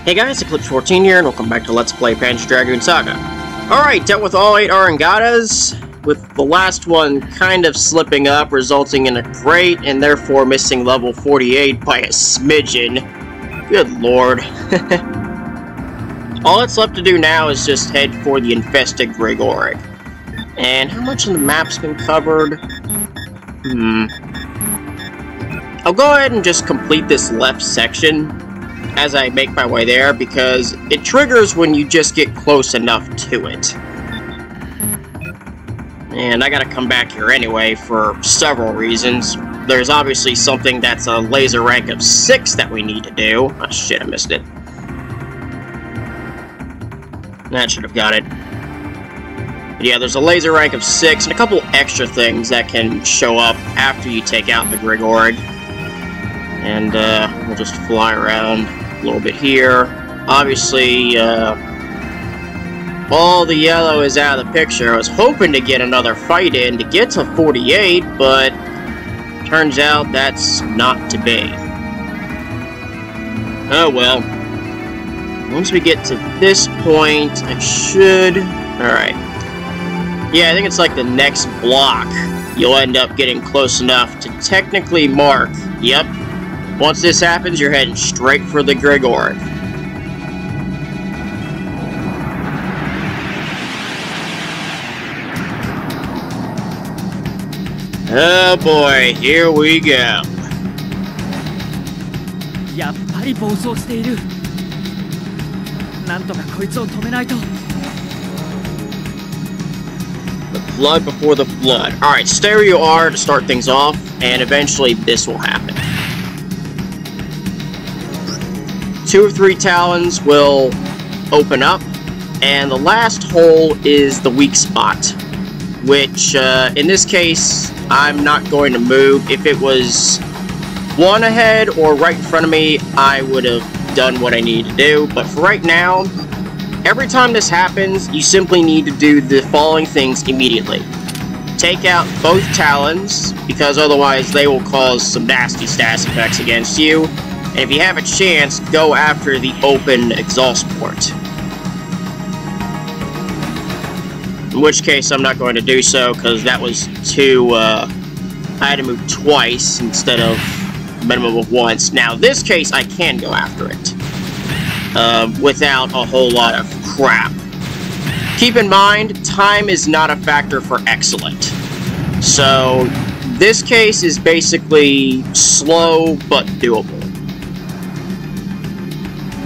Hey guys, Eclipse14 here, and welcome back to Let's Play Panzer Dragoon Saga. Alright, dealt with all 8 Arangatas, with the last one kind of slipping up, resulting in a great, and therefore missing level 48 by a smidgen. Good lord. All that's left to do now is just head for the Infested Grig Orig. And how much of the map's been covered? I'll go ahead and just complete this left section as I make my way there, because it triggers when you just get close enough to it. And I gotta come back here anyway for several reasons. There's obviously something that's a laser rank of 6 that we need to do. Oh shit, I missed it. That should have got it. But yeah, there's a laser rank of 6 and a couple extra things that can show up after you take out the Grig Orig. And we'll just fly around a little bit here. Obviously, all the yellow is out of the picture. I was hoping to get another fight in to get to 48, but turns out that's not to be. Oh well. Once we get to this point, I should... Alright. Yeah, I think it's like the next block. You'll end up getting close enough to technically mark. Yep. Once this happens, you're heading straight for the Grig Orig. Oh boy, here we go. The flood before the flood. Alright, stay where you are to start things off, and eventually this will happen. 2 or 3 talons will open up, and the last hole is the weak spot, which, in this case, I'm not going to move. If it was one ahead or right in front of me, I would have done what I need to do, but for right now, every time this happens, you simply need to do the following things immediately. Take out both talons, because otherwise they will cause some nasty status effects against you. And if you have a chance, go after the open exhaust port. In which case, I'm not going to do so, because that was too, I had to move twice instead of a minimum of once. Now, this case, I can go after it, without a whole lot of crap. Keep in mind, time is not a factor for excellent. So, this case is basically slow, but doable.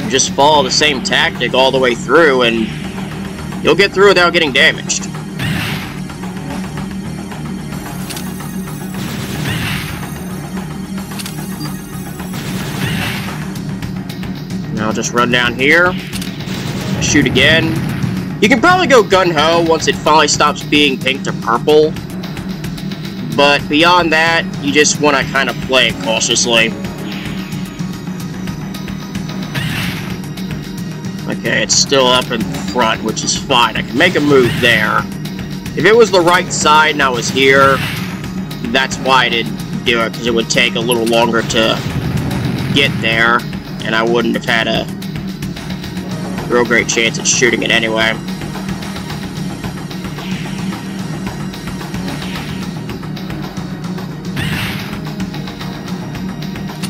Just follow the same tactic all the way through, and you'll get through without getting damaged. Now I'll just run down here, shoot again. You can probably go gun-ho once it finally stops being pink to purple, but beyond that, you just want to kind of play it cautiously. Okay, it's still up in front, which is fine. I can make a move there. If it was the right side and I was here, that's why I didn't do it, because it would take a little longer to get there, and I wouldn't have had a real great chance at shooting it anyway.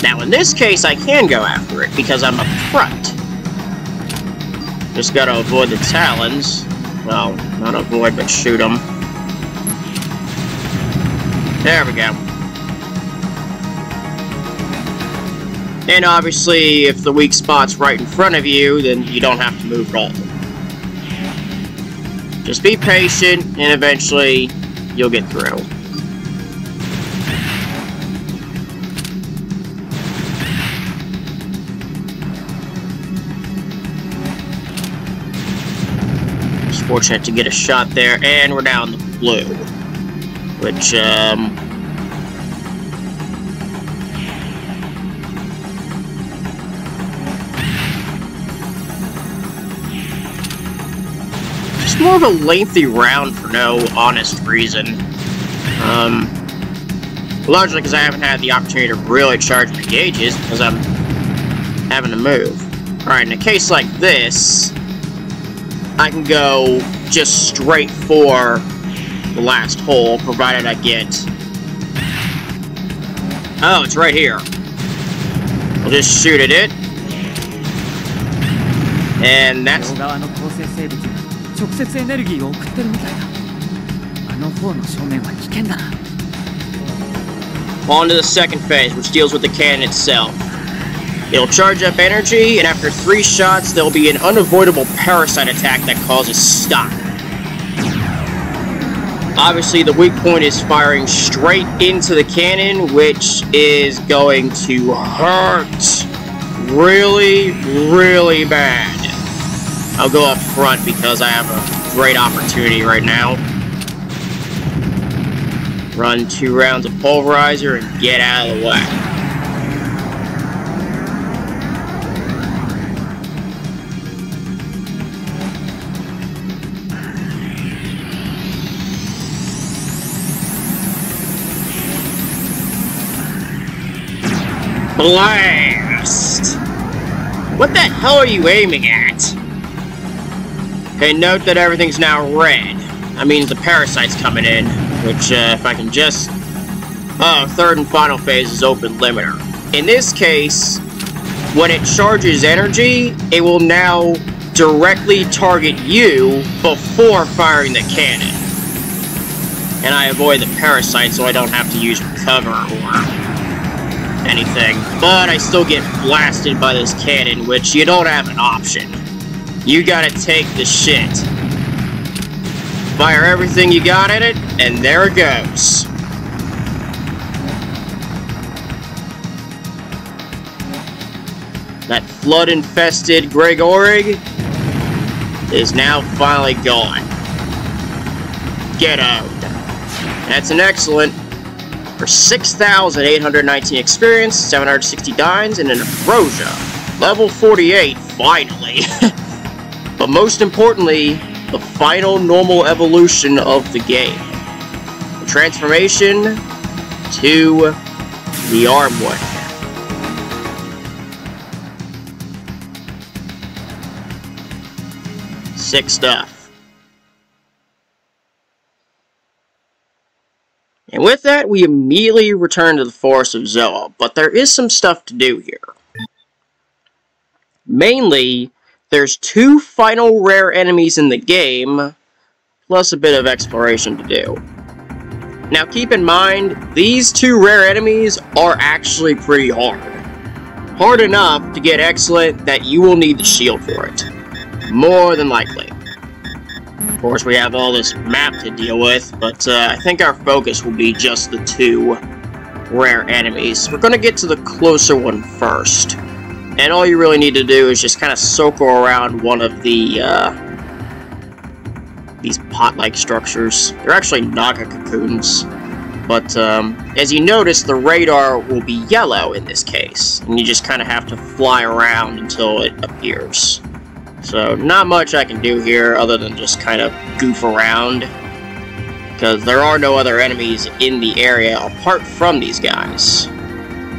Now, in this case, I can go after it, because I'm up front. Just gotta avoid the talons. Well, not avoid, but shoot them. There we go. And obviously, if the weak spot's right in front of you, then you don't have to move at all. Just be patient, and eventually, you'll get through. Fortunate to get a shot there, and we're down the blue, which just more of a lengthy round for no honest reason. Largely because I haven't had the opportunity to really charge my gauges, because I'm having to move. Alright, in a case like this, I can go just straight for the last hole, provided I get... Oh, it's right here. I'll just shoot at it. And that's... On to the second phase, which deals with the cannon itself. It'll charge up energy, and after 3 shots, there'll be an unavoidable parasite attack that causes stun. Obviously, the weak point is firing straight into the cannon, which is going to hurt really, really bad. I'll go up front because I have a great opportunity right now. Run 2 rounds of pulverizer and get out of the way. Blast! What the hell are you aiming at? Okay, note that everything's now red. That means the parasite's coming in, which, if I can just... Oh, third and final phase is open limiter. In this case, when it charges energy, it will now directly target you before firing the cannon. And I avoid the parasite so I don't have to use recover or anything. But I still get blasted by this cannon, which you don't have an option. You gotta take the shit. Fire everything you got in it, and there it goes. That flood-infested Grig Orig is now finally gone. Get out. That's an excellent for 6,819 experience, 760 dynes, and an ambrosia. Level 48, finally. But most importantly, the final normal evolution of the game. The transformation to the Armwood. Sick stuff. And with that, we immediately return to the Forest of Zoah, but there is some stuff to do here. Mainly, there's 2 final rare enemies in the game, plus a bit of exploration to do. Now keep in mind, these 2 rare enemies are actually pretty hard. Hard enough to get excellent that you will need the shield for it. More than likely. Of course, we have all this map to deal with, but I think our focus will be just the 2 rare enemies. We're going to get to the closer one first. And all you really need to do is just kind of circle around one of the, these pot-like structures. They're actually Naga cocoons. But, as you notice, the radar will be yellow in this case. And you just kind of have to fly around until it appears. So, not much I can do here other than just kind of goof around. Because there are no other enemies in the area apart from these guys.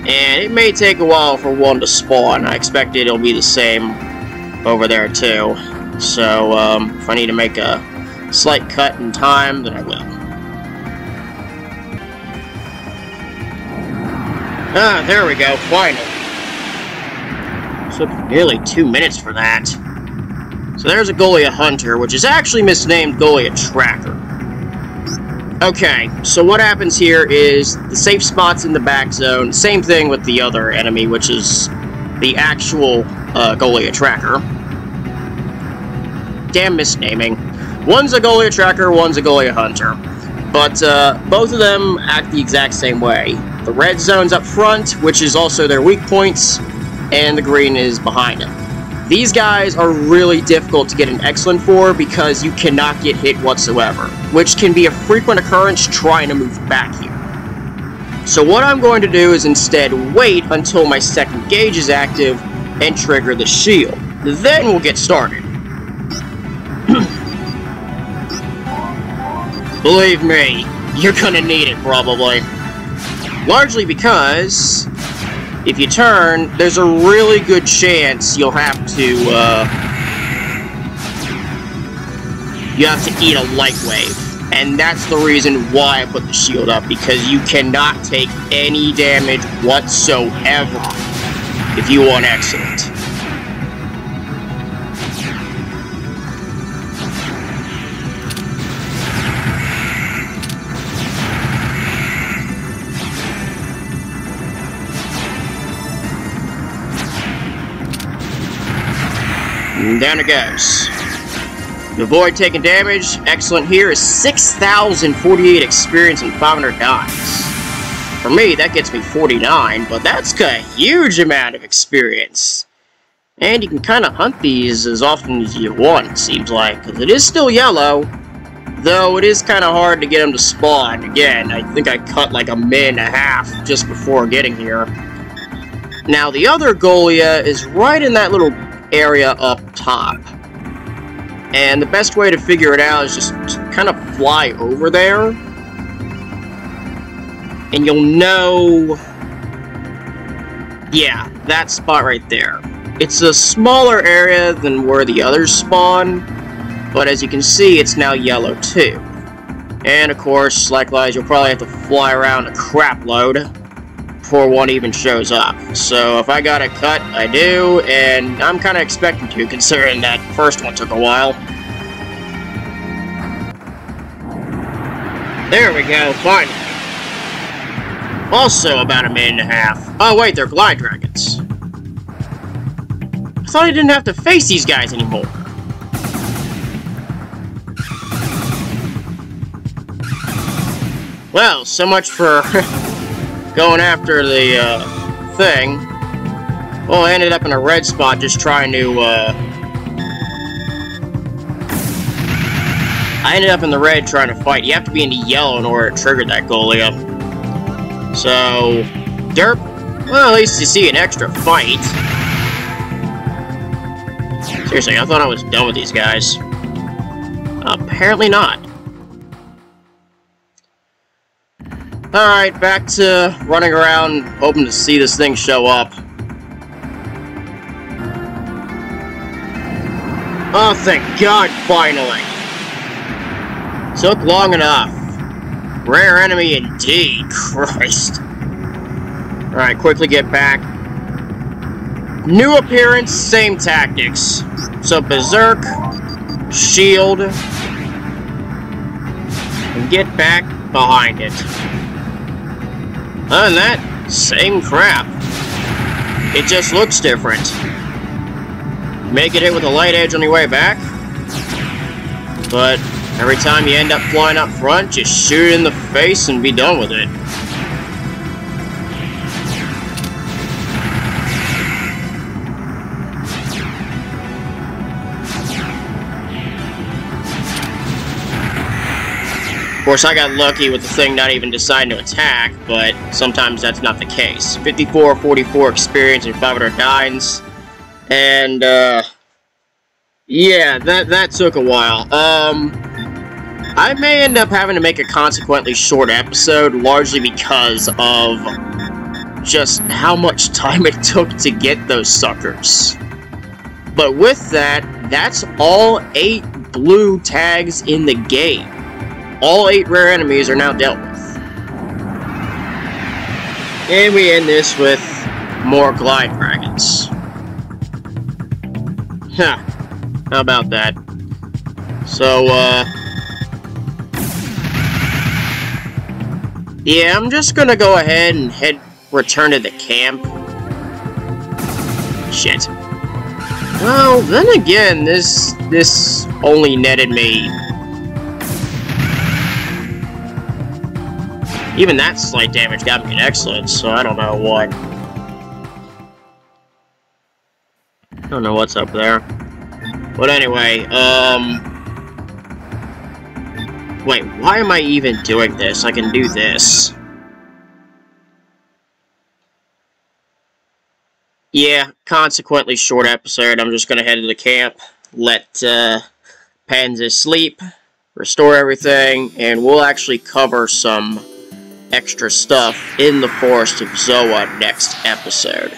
And it may take a while for one to spawn. I expect it'll be the same over there too. So, if I need to make a slight cut in time, then I will. Ah, there we go, finally. Took nearly 2 minutes for that. So there's a Golia Hunter, which is actually misnamed Golia Tracker. Okay, so what happens here is the safe spot's in the back zone. Same thing with the other enemy, which is the actual Golia Tracker. Damn misnaming. One's a Golia Tracker, one's a Golia Hunter. But both of them act the exact same way. The red zone's up front, which is also their weak points, and the green is behind them. These guys are really difficult to get an excellent for because you cannot get hit whatsoever, which can be a frequent occurrence trying to move back here. So what I'm going to do is instead wait until my second gauge is active and trigger the shield. Then we'll get started. Believe me, you're gonna need it probably. Largely because if you turn, there's a really good chance you'll have to, eat a light wave. And that's the reason why I put the shield up, because you cannot take any damage whatsoever if you want excellent. And down it goes. To avoid taking damage, excellent here is 6,048 experience and 500 dimes. For me, that gets me 49, but that's a huge amount of experience. And you can kind of hunt these as often as you want, it seems like, because it is still yellow, though it is kind of hard to get them to spawn. Again, I think I cut like a minute and a half just before getting here. Now, the other Golia is right in that little area up top. And the best way to figure it out is just kind of fly over there. And you'll know... yeah, that spot right there. It's a smaller area than where the others spawn, but as you can see, it's now yellow too. And of course, likewise, you'll probably have to fly around a crap load before one even shows up. So if I got a cut, I do, and I'm kind of expecting to, considering that first one took a while. There we go, finally. Also about a minute and a half. Oh wait, they're glide dragons. I thought I didn't have to face these guys anymore. Well, so much for going after the thing. Well, I ended up in a red spot just trying to I ended up in the red trying to fight. You have to be in the yellow in order to trigger that Golia. So, derp. Well, at least you see an extra fight. Seriously, I thought I was done with these guys. Apparently not. Alright, back to running around, hoping to see this thing show up. Oh, thank God, finally! Took long enough. Rare enemy indeed, Christ. Alright, quickly get back. New appearance, same tactics. So, Berserk, shield, and get back behind it. Other than that, same crap. It just looks different. Make it hit with a light edge on your way back, but every time you end up flying up front, just shoot it in the face and be done with it. Of course, I got lucky with the thing not even deciding to attack, but sometimes that's not the case. 54, 44 experience and 500 dimes. And, yeah, that took a while. I may end up having to make a consequently short episode, largely because of just how much time it took to get those suckers. But with that, that's all 8 blue tags in the game. All 8 rare enemies are now dealt with. And we end this with more glide dragons. Huh. How about that? So, yeah, I'm just gonna go ahead and return to the camp. Shit. Well, then again, this only netted me... even that slight damage got me an excellent, so I don't know what. I don't know what's up there. But anyway, wait, why am I even doing this? I can do this. Yeah, consequently short episode. I'm just gonna head to the camp, let Panzer sleep, restore everything, and we'll actually cover some extra stuff in the Forest of Zoah next episode.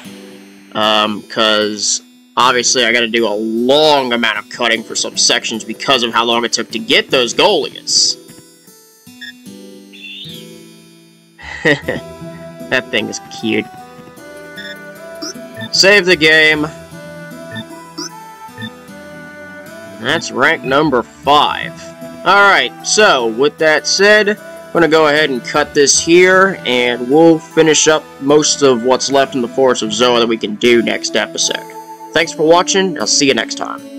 Because obviously I gotta do a long amount of cutting for some sections because of how long it took to get those Golias. That thing is cute. Save the game. That's rank number 5. Alright, so with that said, I'm going to go ahead and cut this here, and we'll finish up most of what's left in the Forest of Zoah that we can do next episode. Thanks for watching, I'll see you next time.